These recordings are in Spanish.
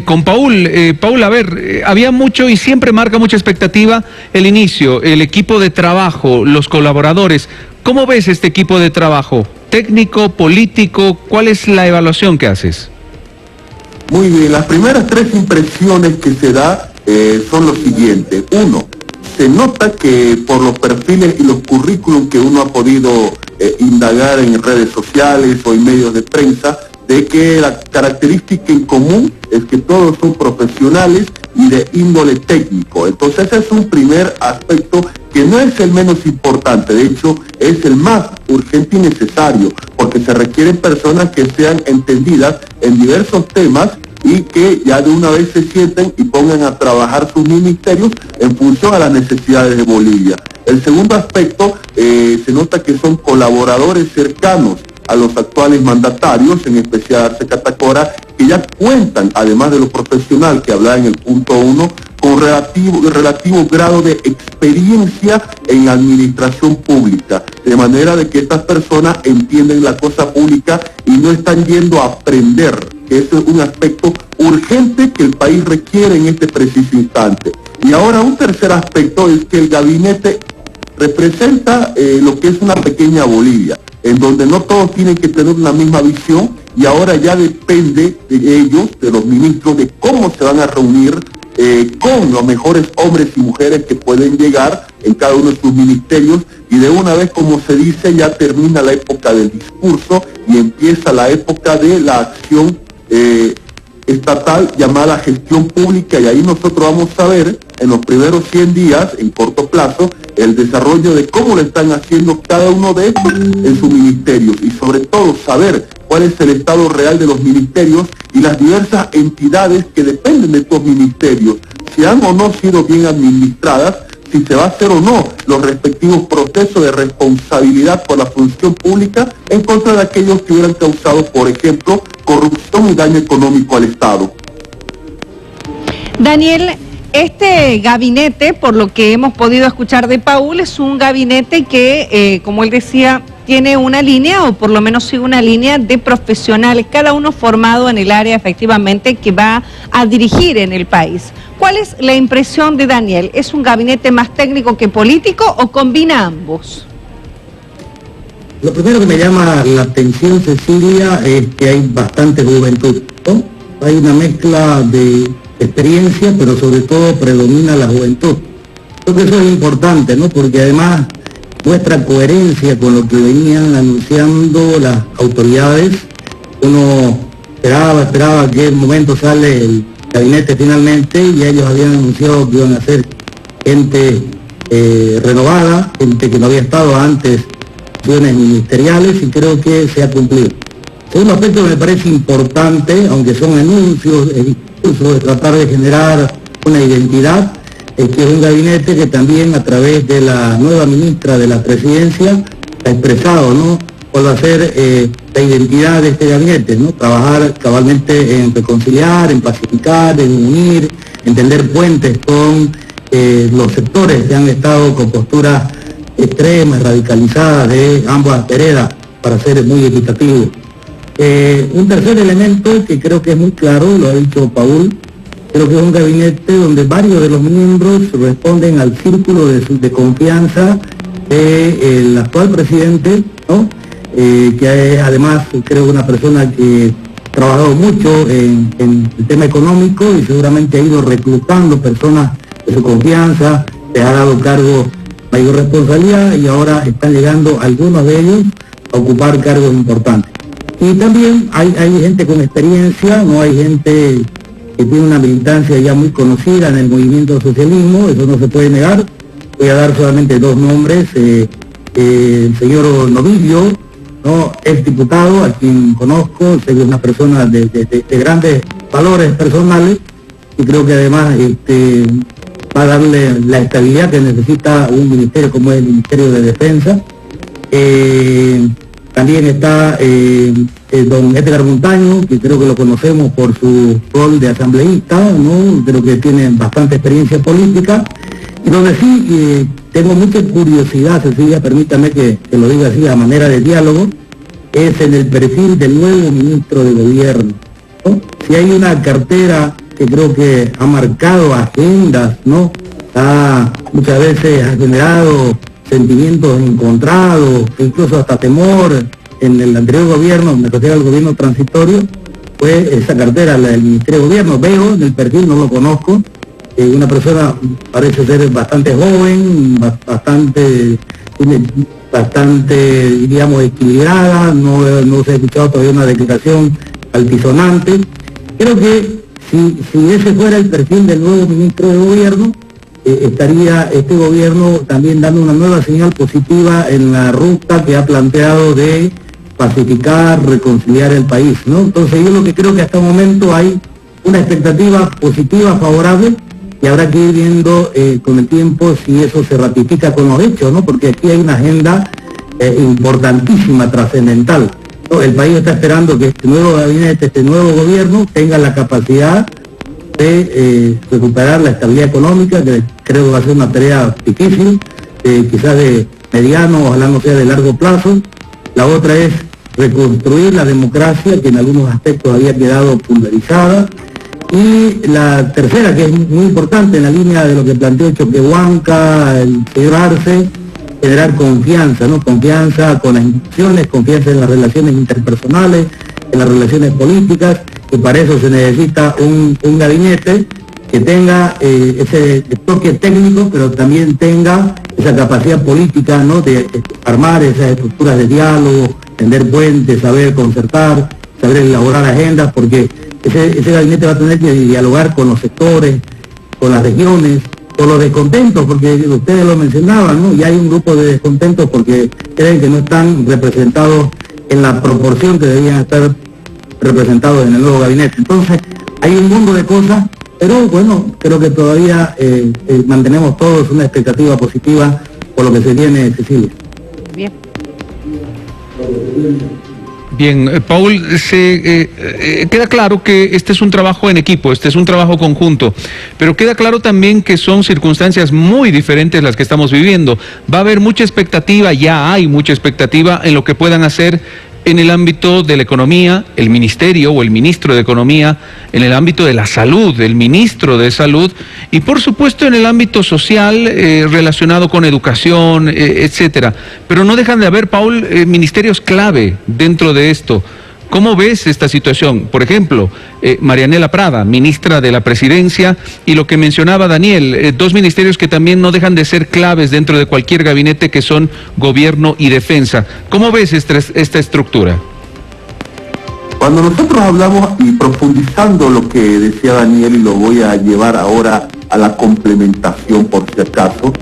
Con Paul, Paul, a ver, había mucho y siempre marca mucha expectativa el inicio, el equipo de trabajo, los colaboradores. ¿Cómo ves este equipo de trabajo? ¿Técnico, político? ¿Cuál es la evaluación que haces? Muy bien, las primeras tres impresiones que se da son los siguientes. Uno, se nota que por los perfiles y los currículum que uno ha podido indagar en redes sociales o en medios de prensa, de que la característica en común es que todos son profesionales y de índole técnico. Entonces ese es un primer aspecto que no es el menos importante, de hecho es el más urgente y necesario, porque se requieren personas que sean entendidas en diversos temas y que ya de una vez se sienten y pongan a trabajar sus ministerios en función a las necesidades de Bolivia. El segundo aspecto, se nota que son colaboradores cercanos a los actuales mandatarios, en especial Arce Catacora, que ya cuentan, además de lo profesional que hablaba en el punto 1, con relativo grado de experiencia en la administración pública, de manera de que estas personas entienden la cosa pública y no están yendo a aprender, que eso es un aspecto urgente que el país requiere en este preciso instante. Y ahora un tercer aspecto es que el gabinete representa lo que es una pequeña Bolivia, en donde no todos tienen que tener una misma visión y ahora ya depende de ellos, de los ministros, de cómo se van a reunir con los mejores hombres y mujeres que pueden llegar en cada uno de sus ministerios, y de una vez, como se dice, ya termina la época del discurso y empieza la época de la acción estatal llamada gestión pública, y ahí nosotros vamos a ver en los primeros 100 días, en corto plazo, el desarrollo de cómo lo están haciendo cada uno de estos en sus ministerios, y sobre todo saber cuál es el estado real de los ministerios y las diversas entidades que dependen de estos ministerios, si han o no sido bien administradas, si se va a hacer o no los respectivos procesos de responsabilidad por la función pública en contra de aquellos que hubieran causado, por ejemplo, corrupción y daño económico al Estado. Daniel, este gabinete, por lo que hemos podido escuchar de Paul, es un gabinete que, como él decía, tiene una línea, o por lo menos sigue una línea de profesionales, cada uno formado en el área efectivamente que va a dirigir en el país. ¿Cuál es la impresión de Daniel? ¿Es un gabinete más técnico que político o combina ambos? Lo primero que me llama la atención, Cecilia, es que hay bastante juventud, ¿no? Hay una mezcla de experiencia, pero sobre todo predomina la juventud. Creo que eso es importante, ¿no? Porque además muestra coherencia con lo que venían anunciando las autoridades. Uno esperaba que en un momento sale el gabinete finalmente, y ellos habían anunciado que iban a ser gente renovada, gente que no había estado antes en funciones ministeriales, y creo que se ha cumplido. Segundo aspecto que me parece importante, aunque son anuncios, el discurso de tratar de generar una identidad, es que es un gabinete que también, a través de la nueva ministra de la Presidencia, ha expresado, ¿no?, cuál va a ser la identidad de este gabinete, ¿no? Trabajar cabalmente en reconciliar, en pacificar, en unir, en tender puentes con los sectores que han estado con posturas extremas, radicalizadas de ambas veredas, para ser muy equitativo. Un tercer elemento que creo que es muy claro, lo ha dicho Paul, creo que es un gabinete donde varios de los miembros responden al círculo de confianza del actual presidente, ¿no? Que es además, creo, una persona que ha trabajado mucho en el tema económico y seguramente ha ido reclutando personas de su confianza, les ha dado cargo mayor responsabilidad, y ahora están llegando algunos de ellos a ocupar cargos importantes. Y también hay gente con experiencia, no hay gente que tiene una militancia ya muy conocida en el movimiento socialismo, eso no se puede negar. Voy a dar solamente dos nombres, el señor Novillo, ¿no?, ex diputado, a quien conozco, sé que es una persona de grandes valores personales, y creo que además va a darle la estabilidad que necesita un ministerio como es el Ministerio de Defensa. También está don Edgar Montaño, que creo que lo conocemos por su rol de asambleísta, ¿no? Creo que tiene bastante experiencia política, y donde sí tengo mucha curiosidad, Cecilia, permítame que lo diga así a manera de diálogo, es en el perfil del nuevo ministro de Gobierno, ¿no? Si hay una cartera que creo que ha marcado agendas, ¿no? Muchas veces ha generado sentimientos encontrados, incluso hasta temor en el anterior gobierno, me refiero al gobierno transitorio, fue esa cartera, la del Ministerio de Gobierno. Veo en el perfil, no lo conozco, una persona parece ser bastante joven, bastante, diríamos, equilibrada, no se ha escuchado todavía una declaración altisonante. Creo que si ese fuera el perfil del nuevo ministro de Gobierno, estaría este gobierno también dando una nueva señal positiva en la ruta que ha planteado de pacificar, reconciliar el país, ¿no? Entonces yo lo que creo que hasta el momento hay una expectativa positiva, favorable, y habrá que ir viendo con el tiempo si eso se ratifica con los hechos, ¿no? Porque aquí hay una agenda importantísima, trascendental, ¿no? El país está esperando que este nuevo gabinete, este nuevo gobierno tenga la capacidad de recuperar la estabilidad económica, que creo que va a ser una tarea difícil, quizás de mediano, ojalá no sea de largo plazo. La otra es reconstruir la democracia, que en algunos aspectos había quedado pulverizada. Y la tercera, que es muy importante en la línea de lo que planteó Choquehuanca, el señor Arce, generar confianza, ¿no? Confianza con las instituciones, confianza en las relaciones interpersonales, en las relaciones políticas, y para eso se necesita un gabinete que tenga ese toque técnico, pero también tenga esa capacidad política, ¿no? De armar esas estructuras de diálogo, tender puentes, saber concertar, saber elaborar agendas, porque ese gabinete va a tener que dialogar con los sectores, con las regiones, con los descontentos, porque ustedes lo mencionaban, ¿no? Y hay un grupo de descontentos porque creen que no están representados en la proporción que debían estar representados en el nuevo gabinete. Entonces, hay un mundo de cosas, pero bueno, creo que todavía mantenemos todos una expectativa positiva por lo que se viene, Cecilia. Bien. Bien, Paul, queda claro que este es un trabajo en equipo, este es un trabajo conjunto, pero queda claro también que son circunstancias muy diferentes las que estamos viviendo. Va a haber mucha expectativa, ya hay mucha expectativa en lo que puedan hacer en el ámbito de la economía, el ministerio o el ministro de Economía, en el ámbito de la salud, el ministro de Salud, y por supuesto en el ámbito social relacionado con educación, etcétera. Pero no dejan de haber, Paul, ministerios clave dentro de esto. ¿Cómo ves esta situación? Por ejemplo, Marianela Prada, ministra de la Presidencia, y lo que mencionaba Daniel, dos ministerios que también no dejan de ser claves dentro de cualquier gabinete, que son Gobierno y Defensa. ¿Cómo ves esta estructura? Cuando nosotros hablamos, y profundizando lo que decía Daniel, y lo voy a llevar ahora a la complementación por si acaso,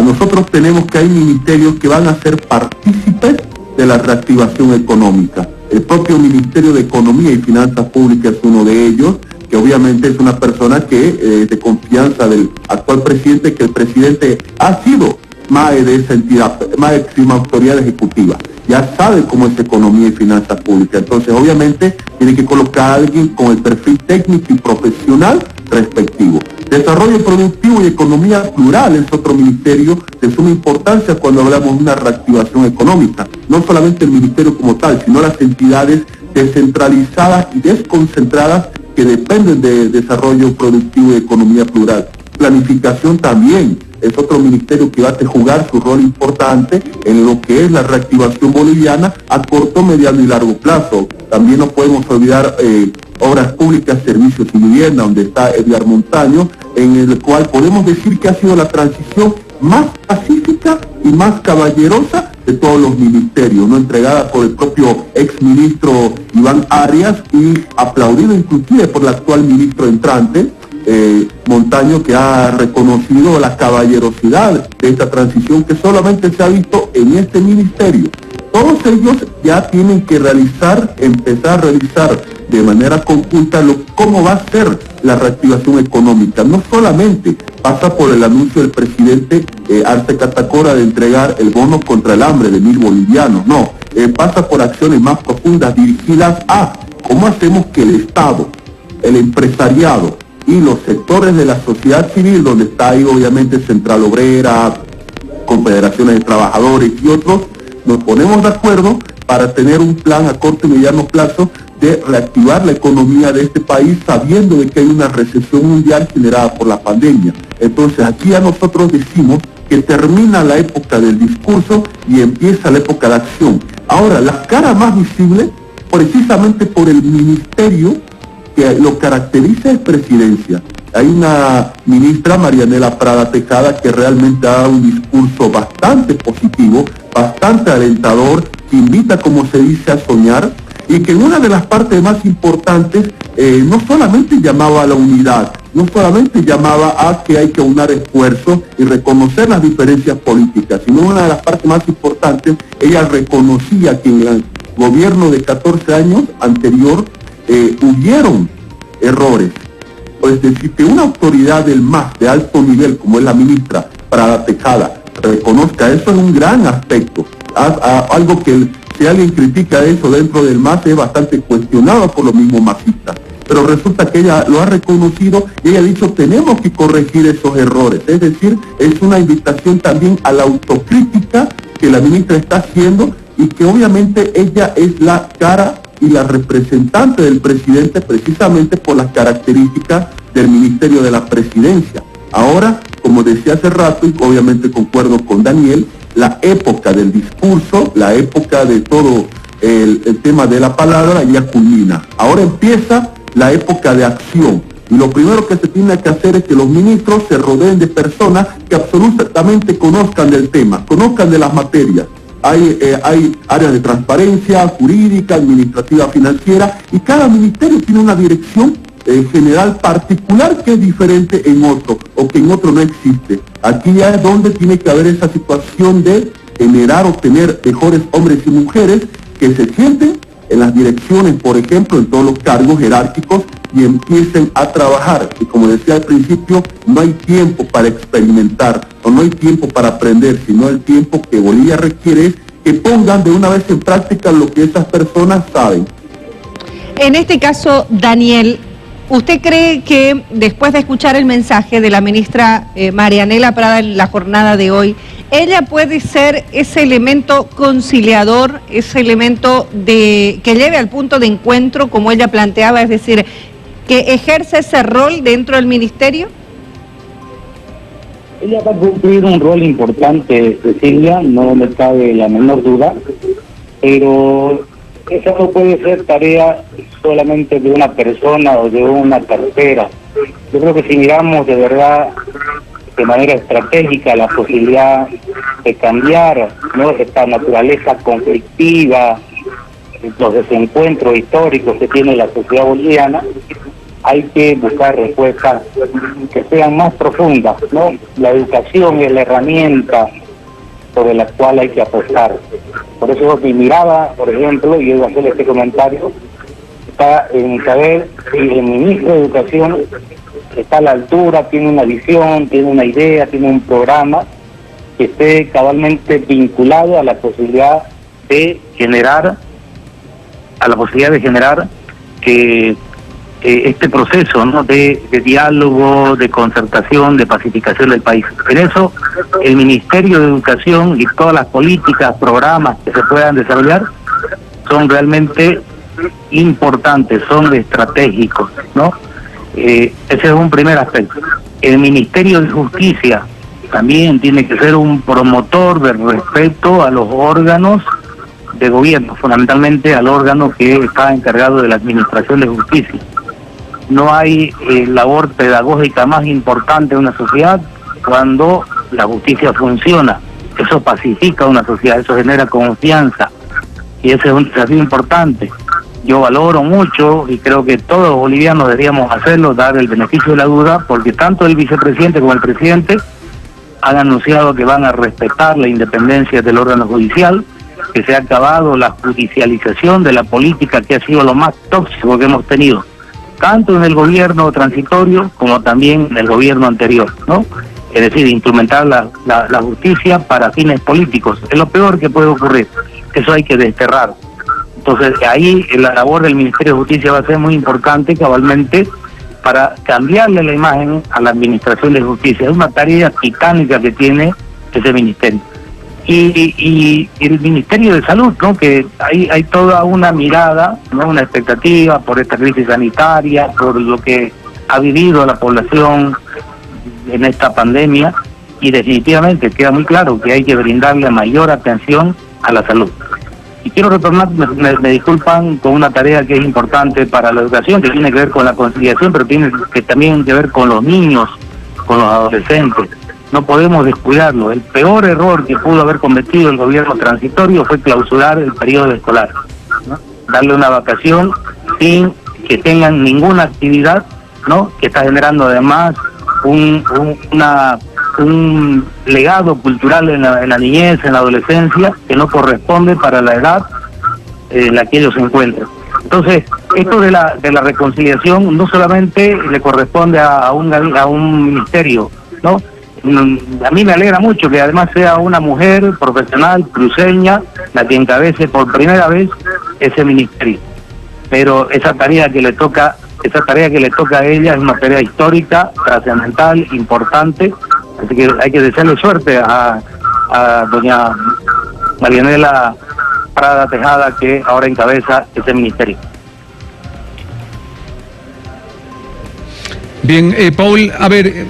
nosotros tenemos que hay ministerios que van a ser partícipes de la reactivación económica. El propio Ministerio de Economía y Finanzas Públicas es uno de ellos, que obviamente es una persona que de confianza del actual presidente, que el presidente ha sido MAE de esa entidad, máxima autoridad ejecutiva. Ya sabe cómo es economía y finanzas públicas. Entonces, obviamente, tiene que colocar a alguien con el perfil técnico y profesional respectivo. Desarrollo productivo y economía plural es otro ministerio de suma importancia cuando hablamos de una reactivación económica. No solamente el ministerio como tal, sino las entidades descentralizadas y desconcentradas que dependen de desarrollo productivo y economía plural. Planificación también es otro ministerio que va a jugar su rol importante en lo que es la reactivación boliviana a corto, mediano y largo plazo. También no podemos olvidar obras públicas, servicios y vivienda, donde está Edgar Montaño, en el cual podemos decir que ha sido la transición más pacífica y más caballerosa de todos los ministerios, ¿no? Entregada por el propio exministro Iván Arias y aplaudido inclusive por el actual ministro entrante, Montaño, que ha reconocido la caballerosidad de esta transición que solamente se ha visto en este ministerio. Todos ellos ya tienen que empezar a realizar de manera conjunta cómo va a ser la reactivación económica. No solamente pasa por el anuncio del presidente Arce Catacora de entregar el bono contra el hambre de 1.000 bolivianos, no, pasa por acciones más profundas dirigidas a cómo hacemos que el Estado, el empresariado y los sectores de la sociedad civil, donde está ahí obviamente Central Obrera, confederaciones de trabajadores y otros, nos ponemos de acuerdo para tener un plan a corto y mediano plazo de reactivar la economía de este país sabiendo de que hay una recesión mundial generada por la pandemia. Entonces aquí ya nosotros decimos que termina la época del discurso y empieza la época de acción. Ahora, la cara más visible, precisamente por el ministerio que lo caracteriza, es presidencia. Hay una ministra, Marianela Prada Tejada, que realmente ha dado un discurso bastante positivo, bastante alentador, que invita, como se dice, a soñar, y que en una de las partes más importantes no solamente llamaba a la unidad, no solamente llamaba a que hay que aunar esfuerzos y reconocer las diferencias políticas, sino una de las partes más importantes, ella reconocía que en el gobierno de 14 años anterior hubieron errores. Es decir, que una autoridad del MAS de alto nivel, como es la ministra Prada Tejada, reconozca eso, es un gran aspecto. Algo que si alguien critica eso dentro del MAS es bastante cuestionado por los mismos masistas. Pero resulta que ella lo ha reconocido y ella ha dicho, tenemos que corregir esos errores. Es decir, es una invitación también a la autocrítica que la ministra está haciendo, y que obviamente ella es la cara y la representante del presidente precisamente por las características del Ministerio de la Presidencia. Ahora, como decía hace rato, y obviamente concuerdo con Daniel, la época del discurso, la época de todo el tema de la palabra ya culmina. Ahora empieza la época de acción. Y lo primero que se tiene que hacer es que los ministros se rodeen de personas que absolutamente conozcan del tema, conozcan de las materias. Hay áreas de transparencia, jurídica, administrativa, financiera, y cada ministerio tiene una dirección general particular que es diferente en otro, o que en otro no existe. Aquí ya es donde tiene que haber esa situación de generar o tener mejores hombres y mujeres que se sienten en las direcciones, por ejemplo, en todos los cargos jerárquicos, y empiecen a trabajar. Y como decía al principio, no hay tiempo para experimentar, o no hay tiempo para aprender, sino el tiempo que Bolivia requiere es que pongan de una vez en práctica lo que esas personas saben. En este caso, Daniel, ¿usted cree que después de escuchar el mensaje de la ministra Marianela Prada en la jornada de hoy, ella puede ser ese elemento conciliador, ese elemento que lleve al punto de encuentro, como ella planteaba, es decir, que ejerce ese rol dentro del ministerio? Ella va a cumplir un rol importante, Cecilia, no me cabe la menor duda, pero esa no puede ser tarea solamente de una persona o de una tercera. Yo creo que si miramos de verdad de manera estratégica la posibilidad de cambiar, ¿no?, esta naturaleza conflictiva, los desencuentros históricos que tiene la sociedad boliviana, hay que buscar respuestas que sean más profundas, ¿no? La educación es la herramienta sobre la cual hay que apostar. Por eso mi mirada, por ejemplo, y yo voy a hacer este comentario, está en saber si el ministro de Educación está a la altura, tiene una visión, tiene una idea, tiene un programa que esté cabalmente vinculado a la posibilidad de generar, que este proceso, ¿no?, de diálogo, de concertación, de pacificación del país. En eso, el Ministerio de Educación y todas las políticas, programas que se puedan desarrollar son realmente importantes, son estratégicos, ¿no? Ese es un primer aspecto. El Ministerio de Justicia también tiene que ser un promotor del respeto a los órganos de gobierno, fundamentalmente al órgano que está encargado de la administración de justicia. No hay labor pedagógica más importante en una sociedad cuando la justicia funciona. Eso pacifica una sociedad, eso genera confianza, y ese es un desafío importante. Yo valoro mucho, y creo que todos los bolivianos deberíamos hacerlo, dar el beneficio de la duda, porque tanto el vicepresidente como el presidente han anunciado que van a respetar la independencia del órgano judicial, que se ha acabado la judicialización de la política, que ha sido lo más tóxico que hemos tenido, tanto en el gobierno transitorio como también en el gobierno anterior, ¿no? Es decir, instrumentar la justicia para fines políticos. Es lo peor que puede ocurrir. Eso hay que desterrar. Entonces, ahí la labor del Ministerio de Justicia va a ser muy importante, cabalmente, para cambiarle la imagen a la Administración de Justicia. Es una tarea titánica que tiene ese ministerio. Y el Ministerio de Salud, ¿no? Que hay toda una mirada, ¿no? Una expectativa por esta crisis sanitaria, por lo que ha vivido la población en esta pandemia, y definitivamente queda muy claro que hay que brindarle mayor atención a la salud. Y quiero retornar, me disculpan, con una tarea que es importante para la educación, que tiene que ver con la conciliación, pero tiene que también que ver con los niños, con los adolescentes. No podemos descuidarlo. El peor error que pudo haber cometido el gobierno transitorio fue clausurar el periodo escolar, ¿no? Darle una vacación sin que tengan ninguna actividad, ¿no? Que está generando además un legado cultural en la niñez, en la adolescencia, que no corresponde para la edad en la que ellos se encuentran. Entonces, esto de la reconciliación no solamente le corresponde a un ministerio, ¿no? A mí me alegra mucho que además sea una mujer profesional, cruceña, la que encabece por primera vez ese ministerio. Pero esa tarea que le toca a ella es una tarea histórica, trascendental, importante. Así que hay que desearle suerte a doña Marianela Prada Tejada, que ahora encabeza ese ministerio. Bien, Paul, a ver,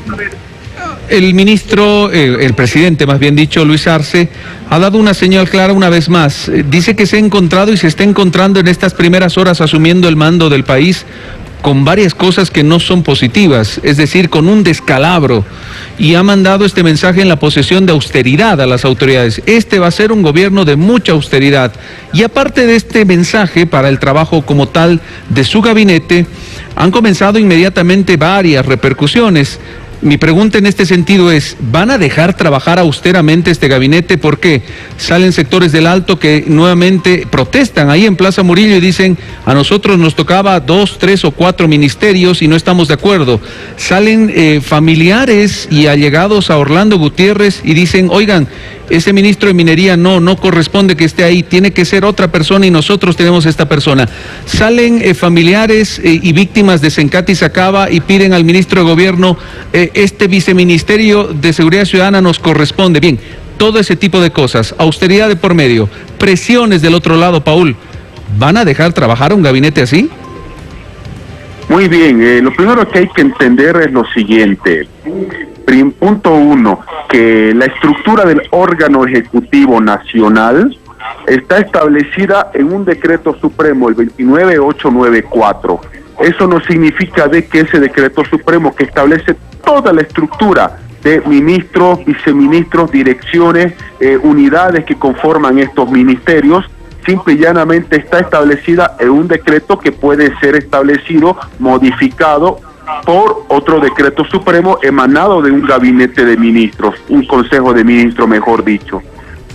el ministro, el presidente más bien dicho, Luis Arce, ha dado una señal clara una vez más. Dice que se ha encontrado y se está encontrando en estas primeras horas asumiendo el mando del país con varias cosas que no son positivas, es decir, con un descalabro, y ha mandado este mensaje en la posesión de austeridad a las autoridades. Este va a ser un gobierno de mucha austeridad, y aparte de este mensaje para el trabajo como tal de su gabinete, han comenzado inmediatamente varias repercusiones. Mi pregunta en este sentido es, ¿van a dejar trabajar austeramente este gabinete? Porque salen sectores del Alto que nuevamente protestan ahí en Plaza Murillo y dicen, a nosotros nos tocaba 2, 3 o 4 ministerios y no estamos de acuerdo. Salen familiares y allegados a Orlando Gutiérrez y dicen, oigan, ese ministro de Minería no corresponde que esté ahí, tiene que ser otra persona y nosotros tenemos esta persona. Salen familiares y víctimas de Sencati Sacaba y piden al ministro de Gobierno, este viceministerio de Seguridad Ciudadana nos corresponde. Bien, todo ese tipo de cosas, austeridad de por medio, presiones del otro lado, Paul. ¿Van a dejar trabajar a un gabinete así? Muy bien, lo primero que hay que entender es lo siguiente. Punto 1, que la estructura del órgano ejecutivo nacional está establecida en un decreto supremo, el 29894. Eso no significa de que ese decreto supremo que establece toda la estructura de ministros, viceministros, direcciones, unidades que conforman estos ministerios, simple y llanamente está establecida en un decreto que puede ser establecido, modificado por otro decreto supremo emanado de un gabinete de ministros, un consejo de ministros, mejor dicho.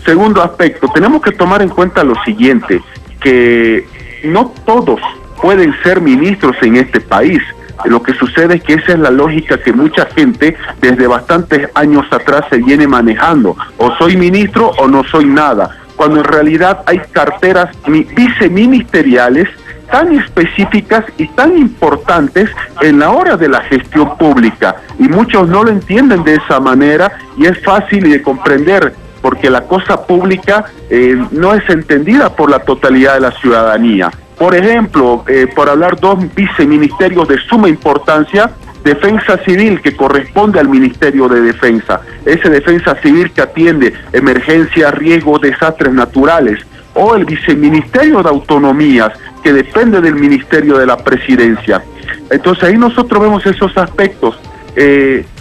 Segundo aspecto, tenemos que tomar en cuenta lo siguiente, que no todos pueden ser ministros en este país. Lo que sucede es que esa es la lógica que mucha gente desde bastantes años atrás se viene manejando. O soy ministro o no soy nada, cuando en realidad hay carteras viceministeriales tan específicas y tan importantes en la hora de la gestión pública, y muchos no lo entienden de esa manera, y es fácil de comprender porque la cosa pública no es entendida por la totalidad de la ciudadanía. Por ejemplo, por hablar dos viceministerios de suma importancia, Defensa Civil, que corresponde al Ministerio de Defensa, ese Defensa Civil que atiende emergencias, riesgos, desastres naturales, o el Viceministerio de Autonomías, que depende del Ministerio de la Presidencia. Entonces ahí nosotros vemos esos aspectos.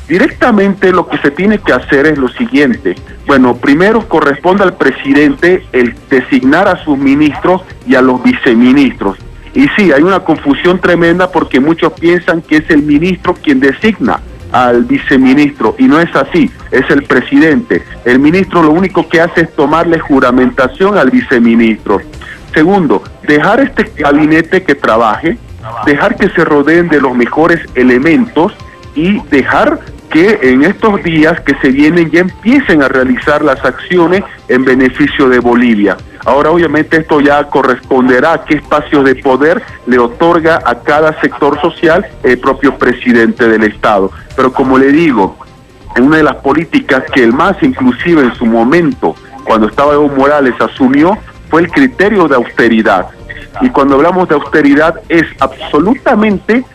Directamente lo que se tiene que hacer es lo siguiente. Bueno, primero corresponde al presidente el designar a sus ministros y a los viceministros. Y sí, hay una confusión tremenda porque muchos piensan que es el ministro quien designa al viceministro, y no es así, es el presidente. El ministro lo único que hace es tomarle juramentación al viceministro. Segundo, dejar este gabinete que trabaje, dejar que se rodeen de los mejores elementos y dejar que en estos días que se vienen ya empiecen a realizar las acciones en beneficio de Bolivia. Ahora obviamente esto ya corresponderá a qué espacios de poder le otorga a cada sector social el propio presidente del Estado. Pero como le digo, en una de las políticas que el MAS inclusive en su momento cuando estaba Evo Morales asumió, fue el criterio de austeridad. Y cuando hablamos de austeridad es absolutamente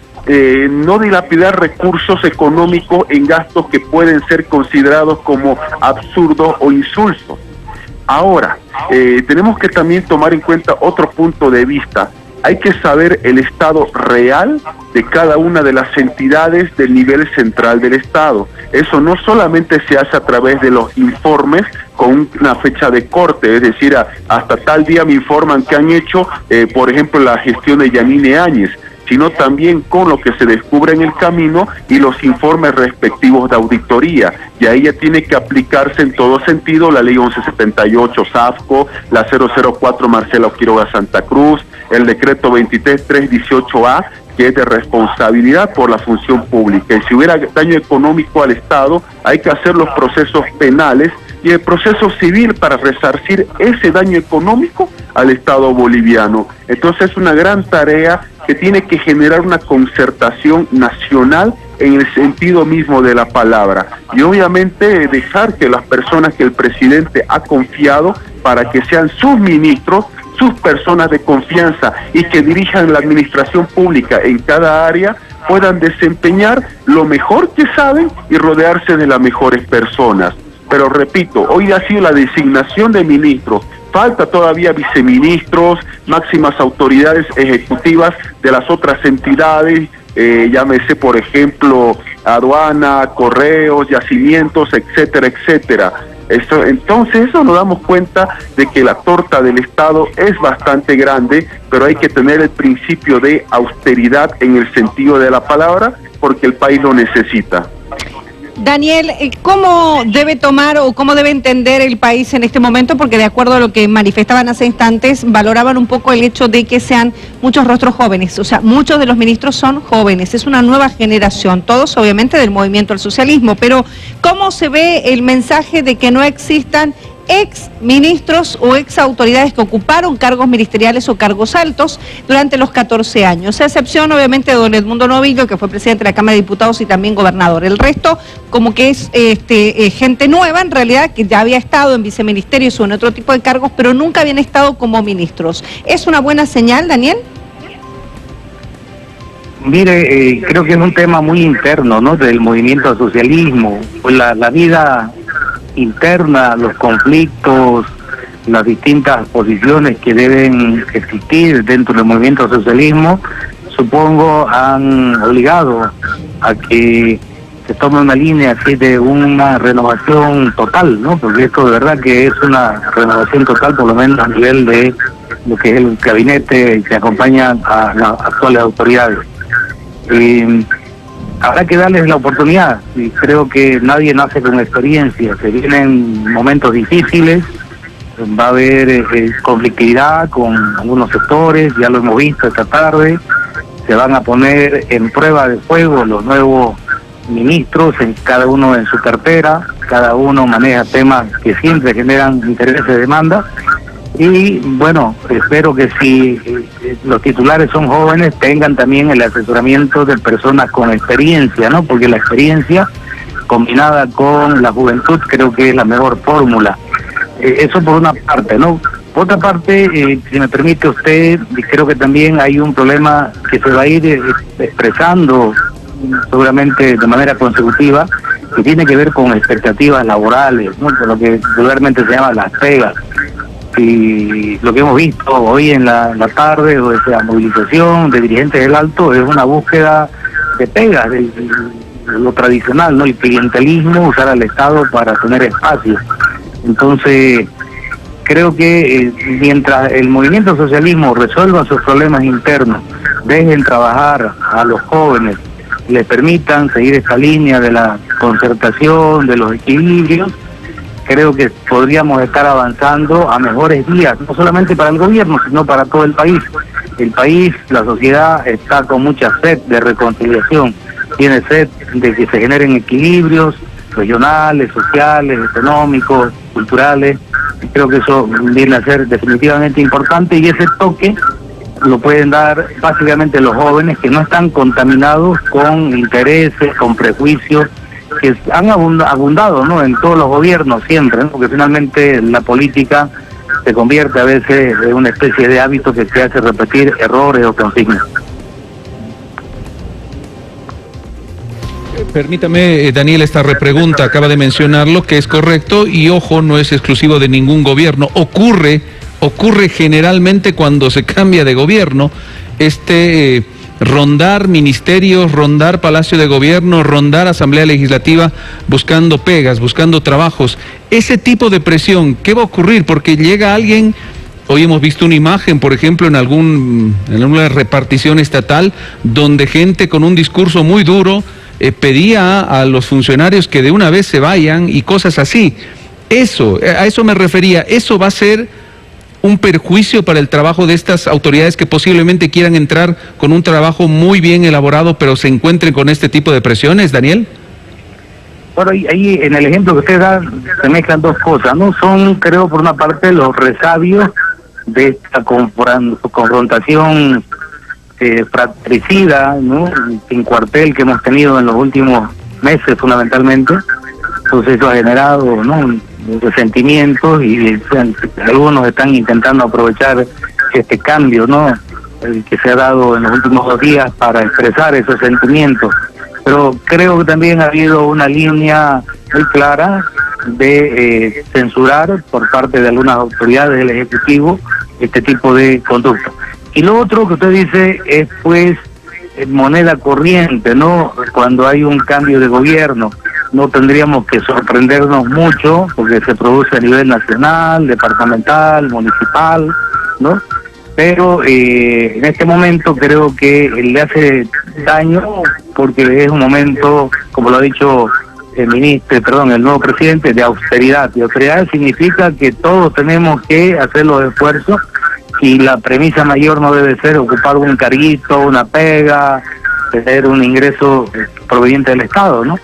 no dilapidar recursos económicos en gastos que pueden ser considerados como absurdos o insulsos. Ahora, tenemos que también tomar en cuenta otro punto de vista. Hay que saber el estado real de cada una de las entidades del nivel central del Estado. Eso no solamente se hace a través de los informes con una fecha de corte, es decir, hasta tal día me informan que han hecho, por ejemplo, la gestión de Yanine Áñez, sino también con lo que se descubre en el camino y los informes respectivos de auditoría. Y ahí ya tiene que aplicarse en todo sentido la ley 1178 SAFCO, la 004 Marcelo Quiroga Santa Cruz, el decreto 23318A, que es de responsabilidad por la función pública. Y si hubiera daño económico al Estado, hay que hacer los procesos penales y el proceso civil para resarcir ese daño económico al Estado boliviano. Entonces es una gran tarea que tiene que generar una concertación nacional en el sentido mismo de la palabra. Y obviamente dejar que las personas que el presidente ha confiado para que sean sus ministros, sus personas de confianza y que dirijan la administración pública en cada área, puedan desempeñar lo mejor que saben y rodearse de las mejores personas. Pero repito, hoy ha sido la designación de ministros, falta todavía viceministros, máximas autoridades ejecutivas de las otras entidades, llámese por ejemplo aduana, correos, yacimientos, etcétera, etcétera. Entonces eso nos damos cuenta de que la torta del Estado es bastante grande, pero hay que tener el principio de austeridad en el sentido de la palabra, porque el país lo necesita. Daniel, ¿cómo debe tomar o cómo debe entender el país en este momento? Porque de acuerdo a lo que manifestaban hace instantes, valoraban un poco el hecho de que sean muchos rostros jóvenes, o sea, muchos de los ministros son jóvenes, es una nueva generación, todos obviamente del movimiento al socialismo, pero ¿cómo se ve el mensaje de que no existan ex ministros o ex autoridades que ocuparon cargos ministeriales o cargos altos durante los 14 años, a excepción obviamente de don Edmundo Novillo, que fue presidente de la Cámara de Diputados y también gobernador? El resto como que es gente nueva en realidad, que ya había estado en viceministerios o en otro tipo de cargos, pero nunca habían estado como ministros. ¿Es una buena señal, Daniel? Mire, creo que es un tema muy interno, ¿no?, del movimiento al socialismo. Pues la vida interna, los conflictos, las distintas posiciones que deben existir dentro del movimiento al socialismo, supongo han obligado a que se tome una línea así de una renovación total, ¿no? Porque esto de verdad que es una renovación total, por lo menos a nivel de lo que es el gabinete que acompaña a las actuales autoridades. Habrá que darles la oportunidad, y creo que nadie nace con experiencia. Se vienen momentos difíciles, va a haber conflictividad con algunos sectores, ya lo hemos visto esta tarde. Se van a poner en prueba de fuego los nuevos ministros, cada uno en su cartera, cada uno maneja temas que siempre generan intereses de demanda. Y bueno, espero que si los titulares son jóvenes, tengan también el asesoramiento de personas con experiencia, ¿no? Porque la experiencia combinada con la juventud creo que es la mejor fórmula. Eso por una parte, ¿no? Por otra parte, si me permite usted, creo que también hay un problema que se va a ir expresando seguramente de manera consecutiva, que tiene que ver con expectativas laborales, ¿no? Con lo que vulgarmente se llama las pegas. Y lo que hemos visto hoy en la tarde, o esa movilización de dirigentes del Alto, es una búsqueda de pegas, de lo tradicional, ¿no? El clientelismo, usar al Estado para tener espacio. Entonces, creo que mientras el movimiento socialismo resuelva sus problemas internos, dejen trabajar a los jóvenes, les permitan seguir esta línea de la concertación, de los equilibrios, creo que podríamos estar avanzando a mejores días, no solamente para el gobierno, sino para todo el país. El país, la sociedad está con mucha sed de reconciliación, tiene sed de que se generen equilibrios regionales, sociales, económicos, culturales. Creo que eso viene a ser definitivamente importante, y ese toque lo pueden dar básicamente los jóvenes que no están contaminados con intereses, con prejuicios han abundado, ¿no?, en todos los gobiernos siempre, ¿no?, porque finalmente la política se convierte a veces en una especie de hábito que te hace repetir errores o consignas. Permítame, Daniel, esta repregunta, acaba de mencionarlo, que es correcto, y ojo, no es exclusivo de ningún gobierno. Ocurre generalmente cuando se cambia de gobierno, rondar ministerios, rondar Palacio de Gobierno, rondar Asamblea Legislativa, buscando pegas, buscando trabajos. Ese tipo de presión, ¿qué va a ocurrir? Porque llega alguien, hoy hemos visto una imagen, por ejemplo, en alguna repartición estatal, donde gente con un discurso muy duro pedía a los funcionarios que de una vez se vayan y cosas así. A eso me refería. ¿Eso va a ser un perjuicio para el trabajo de estas autoridades que posiblemente quieran entrar con un trabajo muy bien elaborado, pero se encuentren con este tipo de presiones, Daniel? Bueno, ahí en el ejemplo que usted da se mezclan dos cosas, ¿no? Son, creo, por una parte los resabios de esta confrontación fratricida, ¿no?, sin cuartel que hemos tenido en los últimos meses fundamentalmente. Entonces eso ha generado, ¿no?, resentimientos, y algunos están intentando aprovechar este cambio, ¿no?, el que se ha dado en los últimos 2 días para expresar esos sentimientos. Pero creo que también ha habido una línea muy clara de censurar por parte de algunas autoridades del Ejecutivo este tipo de conducta. Y lo otro que usted dice es, pues, moneda corriente, ¿no? Cuando hay un cambio de gobierno, no tendríamos que sorprendernos mucho, porque se produce a nivel nacional, departamental, municipal, ¿no? Pero en este momento creo que le hace daño, porque es un momento, como lo ha dicho el nuevo presidente, de austeridad. Y austeridad significa que todos tenemos que hacer los esfuerzos, y la premisa mayor no debe ser ocupar un carguito, una pega, tener un ingreso proveniente del Estado, ¿no?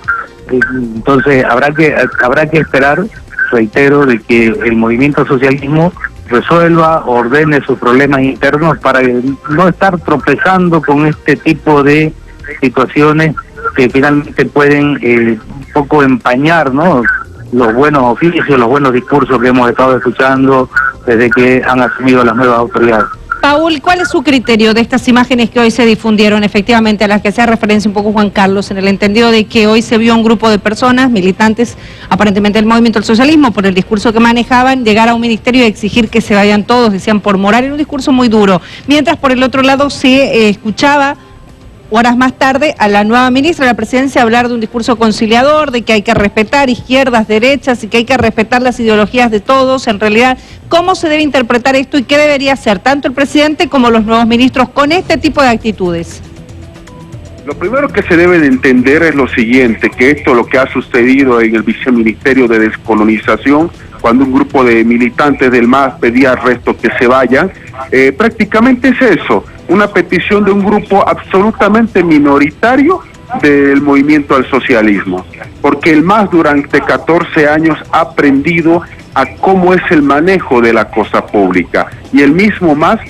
Entonces habrá que esperar, reitero, de que el movimiento socialismo resuelva, ordene sus problemas internos para no estar tropezando con este tipo de situaciones que finalmente pueden un poco empañar, ¿no?, los buenos oficios, los buenos discursos que hemos estado escuchando desde que han asumido las nuevas autoridades. Paul, ¿cuál es su criterio de estas imágenes que hoy se difundieron, efectivamente, a las que hacía referencia un poco Juan Carlos, en el entendido de que hoy se vio un grupo de personas, militantes aparentemente del movimiento del socialismo, por el discurso que manejaban, llegar a un ministerio y exigir que se vayan todos, decían por moral, en un discurso muy duro, mientras por el otro lado se escuchaba horas más tarde a la nueva ministra de la Presidencia hablar de un discurso conciliador, de que hay que respetar izquierdas, derechas, y que hay que respetar las ideologías de todos? En realidad, ¿cómo se debe interpretar esto y qué debería hacer tanto el presidente como los nuevos ministros con este tipo de actitudes? Lo primero que se debe de entender es lo siguiente, que esto lo que ha sucedido en el Viceministerio de Descolonización, cuando un grupo de militantes del MAS pedía al resto que se vayan, prácticamente es eso, una petición de un grupo absolutamente minoritario del movimiento al socialismo, porque el MAS durante 14 años ha aprendido a cómo es el manejo de la cosa pública, y el mismo MAS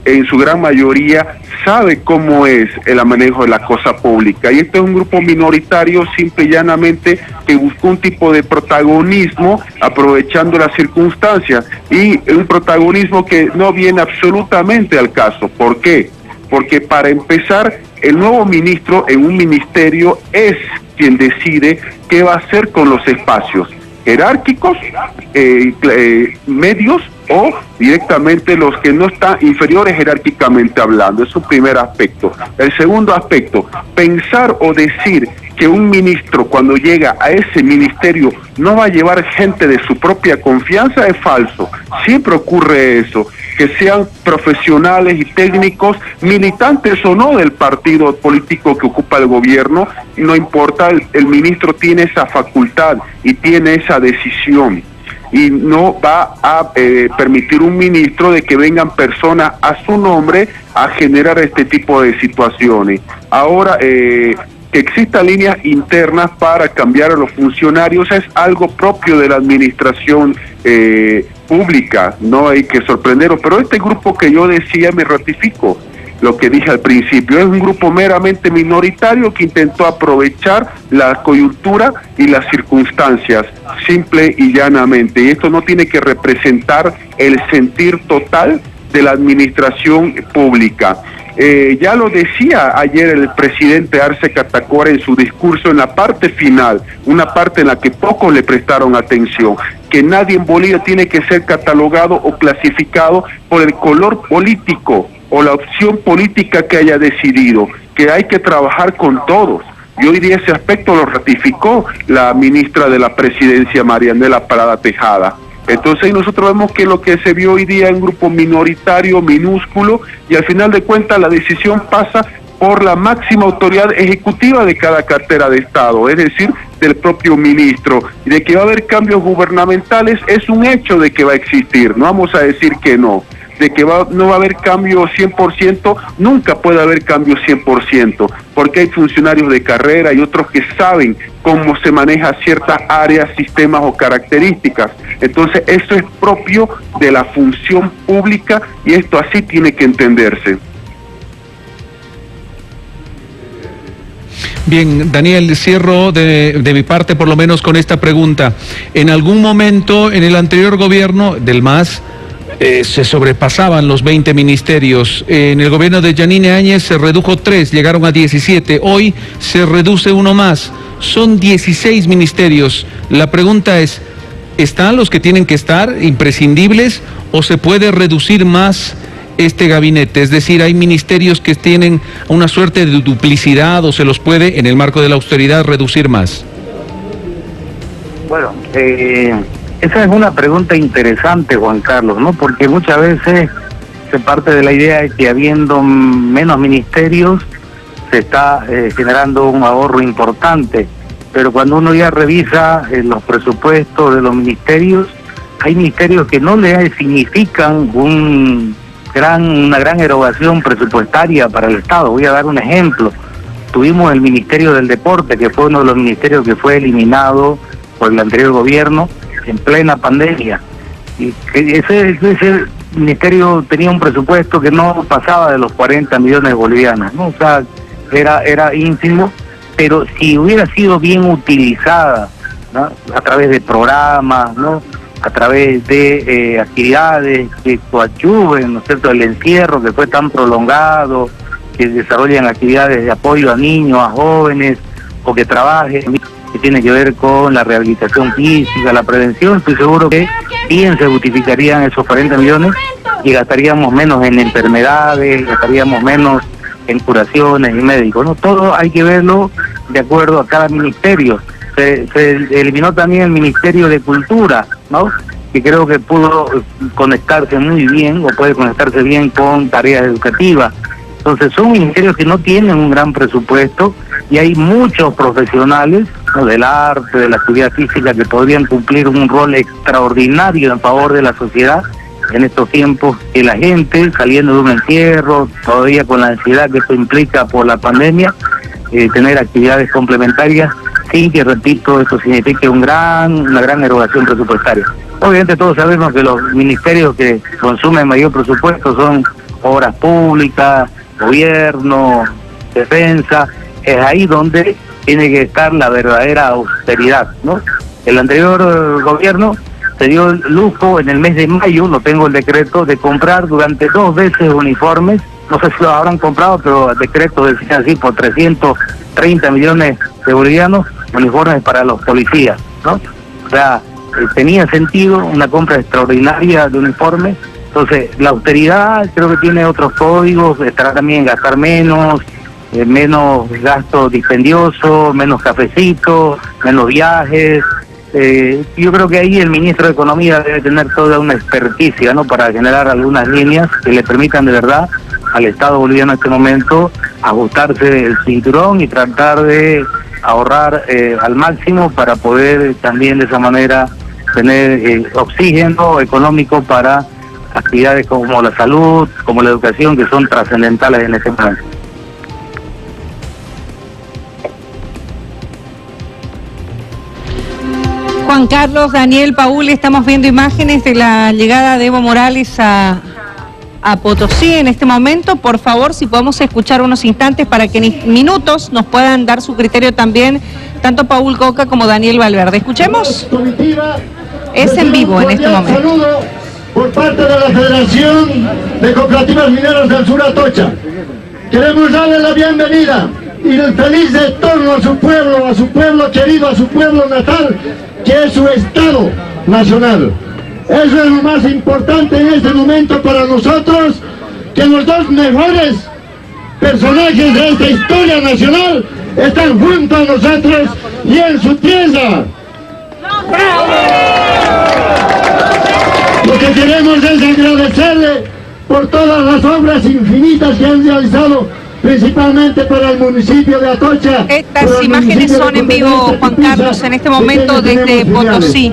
en su gran mayoría sabe cómo es el manejo de la cosa pública, y este es un grupo minoritario simple y llanamente que buscó un tipo de protagonismo aprovechando las circunstancias, y un protagonismo que no viene absolutamente al caso. ¿Por qué? Porque para empezar, el nuevo ministro en un ministerio es quien decide qué va a hacer con los espacios jerárquicos, medios o directamente los que no están inferiores jerárquicamente hablando. Es su primer aspecto. El segundo aspecto, pensar o decir que un ministro cuando llega a ese ministerio no va a llevar gente de su propia confianza es falso. Siempre ocurre eso, que sean profesionales y técnicos, militantes o no del partido político que ocupa el gobierno, no importa, el ministro tiene esa facultad y tiene esa decisión. Y no va a permitir un ministro de que vengan personas a su nombre a generar este tipo de situaciones. Ahora, que existan líneas internas para cambiar a los funcionarios es algo propio de la administración pública, no hay que sorprenderlo, pero este grupo que yo decía, me ratifico, lo que dije al principio, es un grupo meramente minoritario que intentó aprovechar la coyuntura y las circunstancias, simple y llanamente, y esto no tiene que representar el sentir total de la administración pública. Ya lo decía ayer el presidente Arce Catacora en su discurso en la parte final, una parte en la que pocos le prestaron atención, que nadie en Bolivia tiene que ser catalogado o clasificado por el color político o la opción política que haya decidido, que hay que trabajar con todos. Y hoy día ese aspecto lo ratificó la ministra de la Presidencia, Marianela Parada Tejada. Entonces nosotros vemos que lo que se vio hoy día es un grupo minoritario, minúsculo, y al final de cuentas la decisión pasa por la máxima autoridad ejecutiva de cada cartera de Estado, es decir, del propio ministro. Y de que va a haber cambios gubernamentales es un hecho de que va a existir, no vamos a decir que no. De que no va a haber cambio 100%, nunca puede haber cambio 100%, porque hay funcionarios de carrera y otros que saben cómo se maneja ciertas áreas, sistemas o características. Entonces eso es propio de la función pública y esto así tiene que entenderse. Bien, Daniel, cierro de mi parte por lo menos con esta pregunta. En algún momento en el anterior gobierno del MAS, se sobrepasaban los 20 ministerios. En el gobierno de Yanine Áñez se redujo 3, llegaron a 17. Hoy se reduce uno más. Son 16 ministerios. La pregunta es, ¿están los que tienen que estar, imprescindibles, o se puede reducir más este gabinete? Es decir, ¿hay ministerios que tienen una suerte de duplicidad o se los puede, en el marco de la austeridad, reducir más? Bueno, esa es una pregunta interesante, Juan Carlos, ¿no? Porque muchas veces se parte de la idea de que habiendo menos ministerios se está generando un ahorro importante, pero cuando uno ya revisa los presupuestos de los ministerios, hay ministerios que no le significan una gran erogación presupuestaria para el Estado. Voy a dar un ejemplo. Tuvimos el Ministerio del Deporte, que fue uno de los ministerios que fue eliminado por el anterior gobierno en plena pandemia, y ese ministerio tenía un presupuesto que no pasaba de los 40 millones de bolivianos, ¿no? O sea, era ínfimo, pero si hubiera sido bien utilizada, ¿no? A través de programas, ¿no? A través de actividades que coadyuven, ¿no es cierto?, el encierro que fue tan prolongado, que desarrollan actividades de apoyo a niños, a jóvenes, o que trabajen, que tiene que ver con la rehabilitación física, la prevención, estoy seguro que bien se justificarían esos 40 millones y gastaríamos menos en enfermedades, gastaríamos menos en curaciones y médicos, ¿no? Todo hay que verlo de acuerdo a cada ministerio. Se eliminó también el Ministerio de Cultura, ¿no?, que creo que pudo conectarse muy bien, o puede conectarse bien con tareas educativas. Entonces son ministerios que no tienen un gran presupuesto y hay muchos profesionales, ¿no?, del arte, de la actividad física, que podrían cumplir un rol extraordinario en favor de la sociedad en estos tiempos, que la gente saliendo de un encierro, todavía con la ansiedad que esto implica por la pandemia, tener actividades complementarias sin que, repito, eso signifique una gran erogación presupuestaria. Obviamente todos sabemos que los ministerios que consumen mayor presupuesto son obras públicas, gobierno, defensa. Es ahí donde tiene que estar la verdadera austeridad, ¿no? El anterior gobierno se dio el lujo en el mes de mayo, no tengo el decreto, de comprar durante 2 veces uniformes. No sé si lo habrán comprado, pero el decreto decía así, por 330 millones de bolivianos, uniformes para los policías, ¿no? O sea, tenía sentido una compra extraordinaria de uniformes. Entonces, la austeridad creo que tiene otros códigos, estará también gastar menos gasto dispendioso, menos cafecito, menos viajes. Yo creo que ahí el ministro de Economía debe tener toda una experticia, ¿no?, para generar algunas líneas que le permitan de verdad al Estado boliviano en este momento ajustarse el cinturón y tratar de ahorrar al máximo para poder también de esa manera tener oxígeno económico para actividades como la salud, como la educación, que son trascendentales en este momento. Juan Carlos, Daniel, Paul, estamos viendo imágenes de la llegada de Evo Morales a a Potosí en este momento. Por favor, si podemos escuchar unos instantes para que en minutos nos puedan dar su criterio también, tanto Paul Coca como Daniel Valverde. Escuchemos. Es en vivo en este momento. Saludo por parte de la Federación de Cooperativas Mineras del Sur Atocha. Queremos darle la bienvenida y el feliz retorno a su pueblo querido, a su pueblo natal, que es su Estado nacional. Eso es lo más importante en este momento para nosotros, que los dos mejores personajes de esta historia nacional están junto a nosotros y en su tierra. Lo que queremos es agradecerle por todas las obras infinitas que han realizado, principalmente para el municipio de Atocha. Estas imágenes son en vivo, Juan Carlos, en este momento desde Potosí.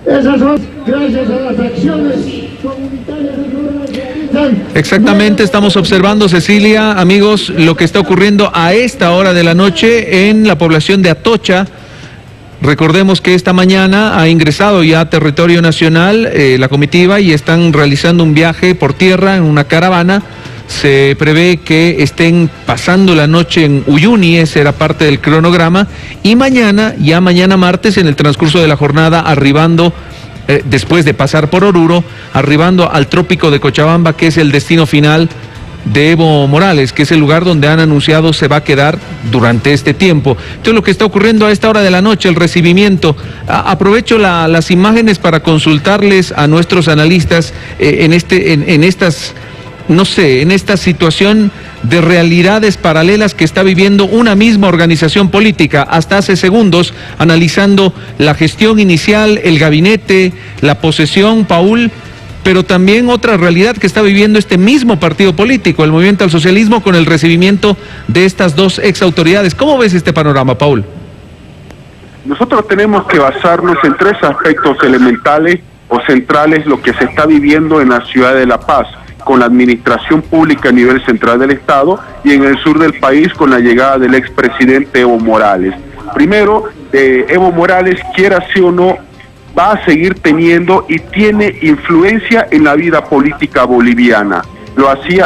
Esas son gracias a las acciones comunitarias. Exactamente, estamos observando, Cecilia, amigos, lo que está ocurriendo a esta hora de la noche en la población de Atocha. Recordemos que esta mañana ha ingresado ya a territorio nacional la comitiva y están realizando un viaje por tierra en una caravana. Se prevé que estén pasando la noche en Uyuni, ese era parte del cronograma, y mañana martes, en el transcurso de la jornada, arribando, después de pasar por Oruro, arribando al trópico de Cochabamba, que es el destino final de Evo Morales, que es el lugar donde han anunciado se va a quedar durante este tiempo. Entonces, lo que está ocurriendo a esta hora de la noche, el recibimiento. Aprovecho las imágenes para consultarles a nuestros analistas en esta situación de realidades paralelas que está viviendo una misma organización política. Hasta hace segundos, analizando la gestión inicial, el gabinete, la posesión, Paul, pero también otra realidad que está viviendo este mismo partido político, el Movimiento al Socialismo, con el recibimiento de estas dos exautoridades. ¿Cómo ves este panorama, Paul? Nosotros tenemos que basarnos en tres aspectos elementales o centrales lo que se está viviendo en la ciudad de La Paz, con la administración pública a nivel central del Estado, y en el sur del país con la llegada del expresidente Evo Morales. Primero, Evo Morales, quiera sí o no, va a seguir teniendo y tiene influencia en la vida política boliviana.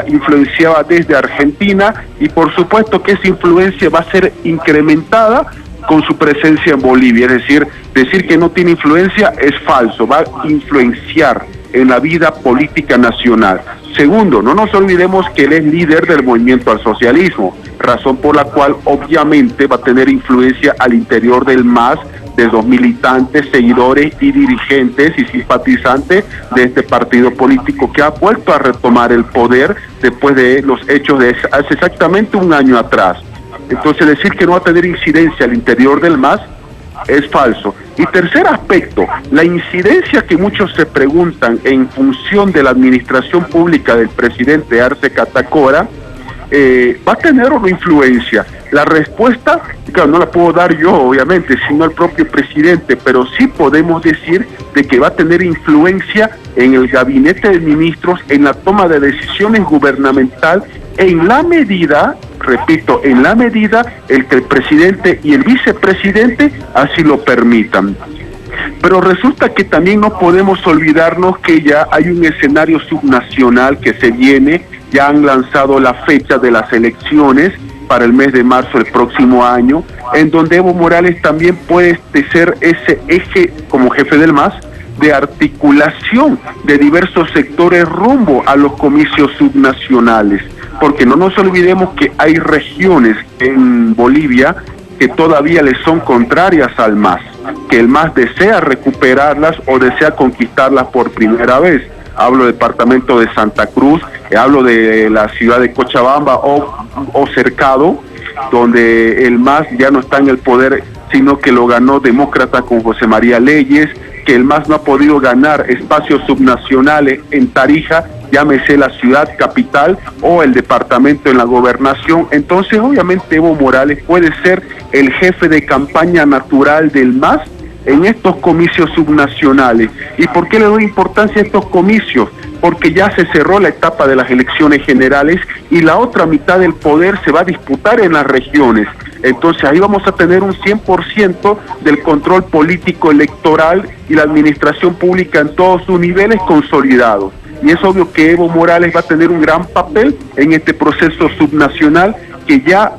Influenciaba desde Argentina, y por supuesto que esa influencia va a ser incrementada con su presencia en Bolivia. Es decir que no tiene influencia es falso, va a influenciar en la vida política nacional. Segundo, no nos olvidemos que él es líder del Movimiento al Socialismo, razón por la cual obviamente va a tener influencia al interior del MAS, de los militantes, seguidores y dirigentes y simpatizantes de este partido político que ha vuelto a retomar el poder después de los hechos de hace exactamente un año atrás. Entonces, decir que no va a tener incidencia al interior del MAS es falso. Y tercer aspecto, la incidencia que muchos se preguntan en función de la administración pública del presidente Arce Catacora, ¿va a tener o no influencia? La respuesta, claro, no la puedo dar yo, obviamente, sino el propio presidente, pero sí podemos decir de que va a tener influencia en el gabinete de ministros, en la toma de decisiones gubernamental, en la medida, repito, en la medida el que el presidente y el vicepresidente así lo permitan. Pero resulta que también no podemos olvidarnos que ya hay un escenario subnacional que se viene. Ya han lanzado la fecha de las elecciones para el mes de marzo del próximo año, en donde Evo Morales también puede ser ese eje, como jefe del MAS, de articulación de diversos sectores rumbo a los comicios subnacionales. Porque no nos olvidemos que hay regiones en Bolivia que todavía le son contrarias al MAS, que el MAS desea recuperarlas o desea conquistarlas por primera vez. Hablo del departamento de Santa Cruz, hablo de la ciudad de Cochabamba o Cercado, donde el MAS ya no está en el poder, sino que lo ganó Demócrata con José María Leyes, que el MAS no ha podido ganar espacios subnacionales en Tarija, llámese la ciudad capital o el departamento en la gobernación. Entonces, obviamente, Evo Morales puede ser el jefe de campaña natural del MAS en estos comicios subnacionales. ¿Y por qué le doy importancia a estos comicios? Porque ya se cerró la etapa de las elecciones generales y la otra mitad del poder se va a disputar en las regiones. Entonces ahí vamos a tener un 100% del control político electoral y la administración pública en todos sus niveles consolidados. y es obvio que Evo Morales va a tener un gran papel en este proceso subnacional que ya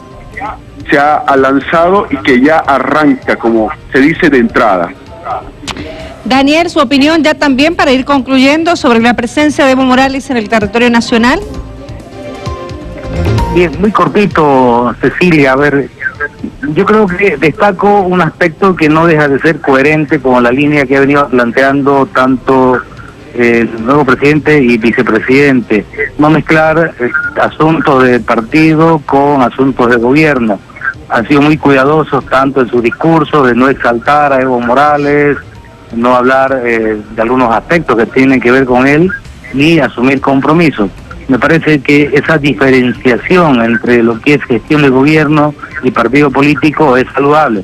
se ha lanzado y que ya arranca, como se dice, de entrada. Daniel, su opinión ya también para ir concluyendo sobre la presencia de Evo Morales en el territorio nacional. Bien, muy cortito, Cecilia. A ver, yo creo que destaco un aspecto que no deja de ser coherente con la línea que ha venido planteando tanto el nuevo presidente y vicepresidente. No mezclar asuntos de partido con asuntos de gobierno. Han sido muy cuidadosos tanto en su discurso de no exaltar a Evo Morales, no hablar de algunos aspectos que tienen que ver con él, ni asumir compromisos. Me parece que esa diferenciación entre lo que es gestión de gobierno y partido político es saludable.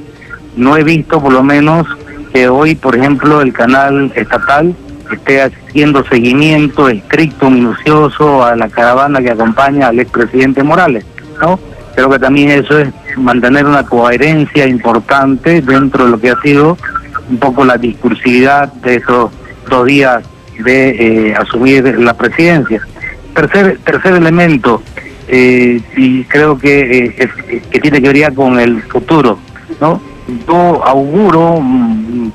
No he visto, por lo menos, que hoy, por ejemplo, el canal estatal esté haciendo seguimiento estricto, minucioso a la caravana que acompaña al expresidente Morales, ¿no? Creo que también eso es mantener una coherencia importante dentro de lo que ha sido un poco la discursividad de esos 2 días de asumir la presidencia. Tercer elemento, y creo que tiene que ver con el futuro, ¿no? Yo auguro,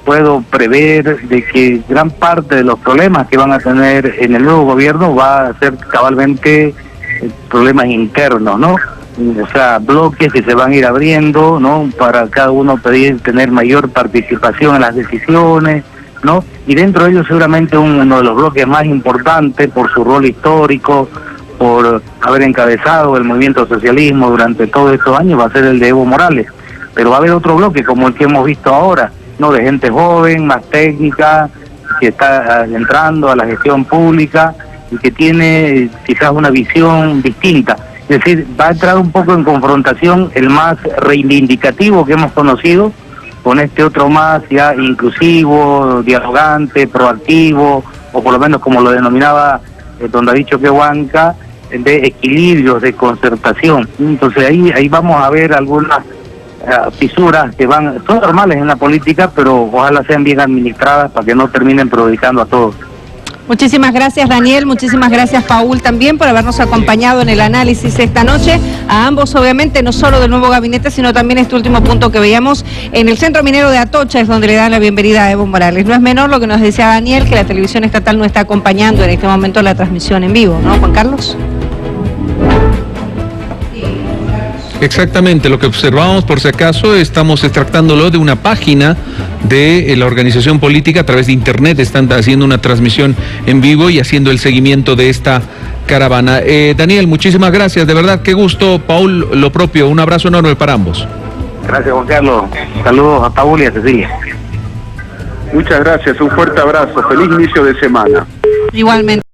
puedo prever de que gran parte de los problemas que van a tener en el nuevo gobierno va a ser cabalmente problemas internos, ¿no? O sea, bloques que se van a ir abriendo, ¿no? Para cada uno pedir tener mayor participación en las decisiones, ¿no? Y dentro de ellos seguramente uno de los bloques más importantes por su rol histórico, por haber encabezado el movimiento socialismo durante todos estos años, va a ser el de Evo Morales. Pero va a haber otro bloque como el que hemos visto ahora, ¿no? De gente joven, más técnica, que está entrando a la gestión pública y que tiene quizás una visión distinta. Es decir, va a entrar un poco en confrontación el más reivindicativo que hemos conocido con este otro más ya inclusivo, dialogante, proactivo, o por lo menos como lo denominaba don David Choquehuanca, de equilibrios, de concertación. Entonces ahí vamos a ver algunas fisuras que son normales en la política, pero ojalá sean bien administradas para que no terminen perjudicando a todos. Muchísimas gracias, Daniel, muchísimas gracias, Paul, también por habernos acompañado en el análisis esta noche. A ambos, obviamente, no solo del nuevo gabinete, sino también este último punto que veíamos en el Centro Minero de Atocha, es donde le dan la bienvenida a Evo Morales. No es menor lo que nos decía Daniel, que la televisión estatal no está acompañando en este momento la transmisión en vivo, ¿no, Juan Carlos? Exactamente, lo que observamos, por si acaso, estamos extractándolo de una página de la organización política. A través de internet están haciendo una transmisión en vivo y haciendo el seguimiento de esta caravana. Daniel, muchísimas gracias, de verdad, qué gusto. Paul, lo propio, un abrazo enorme para ambos. Gracias, Juan Carlos. Saludos a Paul y a Cecilia. Muchas gracias, un fuerte abrazo, feliz inicio de semana. Igualmente.